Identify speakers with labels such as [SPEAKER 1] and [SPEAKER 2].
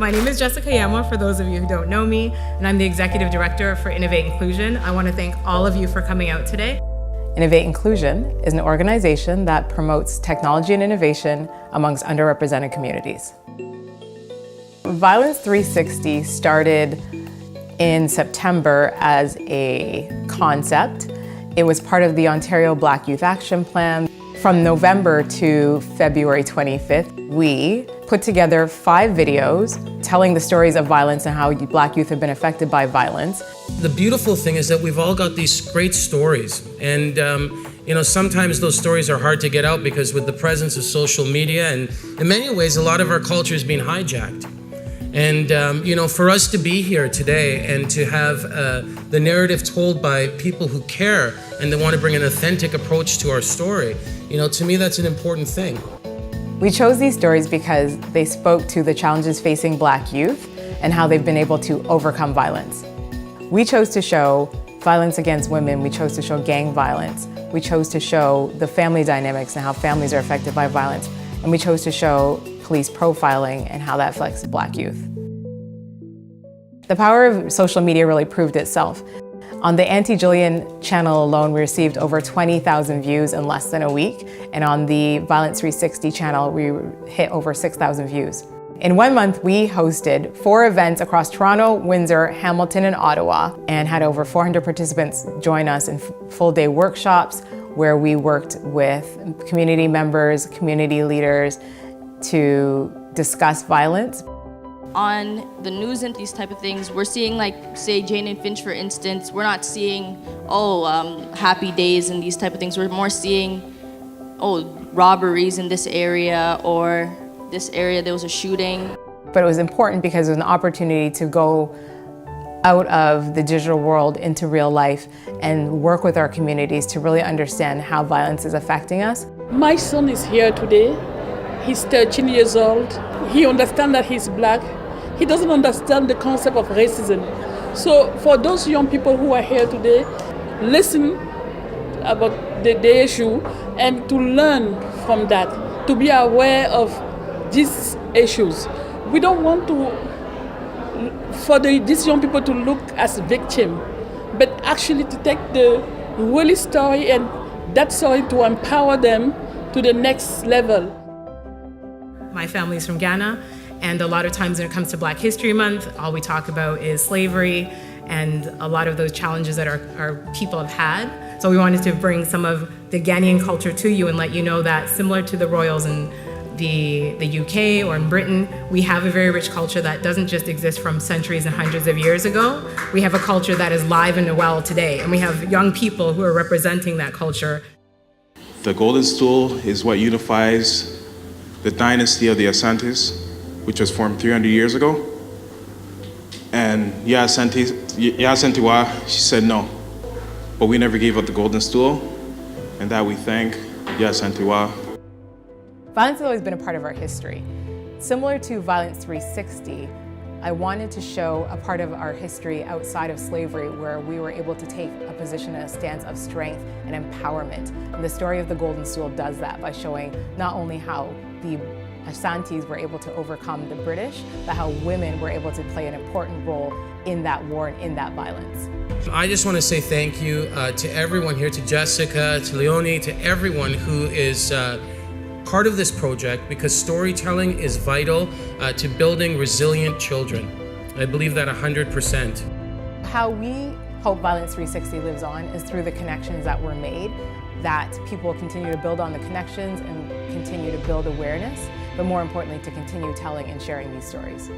[SPEAKER 1] My name is Jessica Yama, for those of you who don't know me, and I'm the Executive Director for INNOV TE Inclusion. I want to thank all of you for coming out today.
[SPEAKER 2] INNOV TE Inclusion is an organization that promotes technology and innovation amongst underrepresented communities. Violence 360 started in September as a concept. It was part of the Ontario Black Youth Action Plan. From November to February 25th, we put together 5 videos telling the stories of violence and how Black youth have been affected by violence.
[SPEAKER 3] The beautiful thing is that we've all got these great stories, and sometimes those stories are hard to get out because with the presence of social media and in many ways a lot of our culture is being hijacked. And for us to be here today and to have the narrative told by people who care and they want to bring an authentic approach to our story, to me that's an important thing.
[SPEAKER 2] We chose these stories because they spoke to the challenges facing Black youth and how they've been able to overcome violence. We chose to show violence against women, we chose to show gang violence, we chose to show the family dynamics and how families are affected by violence, and we chose to show police profiling and how that affects Black youth. The power of social media really proved itself. On the Anti-Jillian channel alone, we received over 20,000 views in less than a week, and on the Violence 360 channel, we hit over 6,000 views. In 1 month, we hosted 4 events across Toronto, Windsor, Hamilton, and Ottawa, and had over 400 participants join us in full-day workshops where we worked with community members, community leaders to discuss violence.
[SPEAKER 4] On the news and these type of things, we're seeing, like, say, Jane and Finch, for instance, we're not seeing, happy days and these type of things. We're more seeing, robberies in this area, or this area there was a shooting.
[SPEAKER 2] But it was important because it was an opportunity to go out of the digital world into real life and work with our communities to really understand how violence is affecting us.
[SPEAKER 5] My son is here today. He's 13 years old. He understands that he's Black. He doesn't understand the concept of racism. So for those young people who are here today, listen about the issue and to learn from that, to be aware of these issues. We don't want these young people to look as victims, but actually to take the real story and that story to empower them to the next level.
[SPEAKER 1] My family's from Ghana, and a lot of times when it comes to Black History Month, all we talk about is slavery and a lot of those challenges that our people have had. So we wanted to bring some of the Ghanaian culture to you and let you know that similar to the royals in the UK or in Britain, we have a very rich culture that doesn't just exist from centuries and hundreds of years ago. We have a culture that is live and well today, and we have young people who are representing that culture.
[SPEAKER 6] The golden stool is what unifies the dynasty of the Asantes, which was formed 300 years ago. And Yasantiwa, she said no. But we never gave up the golden stool, and that we thank Yasantiwa.
[SPEAKER 2] Violence has always been a part of our history. Similar to Violence 360, I wanted to show a part of our history outside of slavery where we were able to take a position and a stance of strength and empowerment. And the story of the Golden Stool does that by showing not only how the Asantes were able to overcome the British, but how women were able to play an important role in that war and in that violence.
[SPEAKER 3] I just want to say thank you to everyone here, to Jessica, to Leonie, to everyone who is part of this project, because storytelling is vital to building resilient children. I believe that 100%.
[SPEAKER 2] How we hope Violence 360 lives on is through the connections that were made, that people will continue to build on the connections and continue to build awareness, but more importantly, to continue telling and sharing these stories.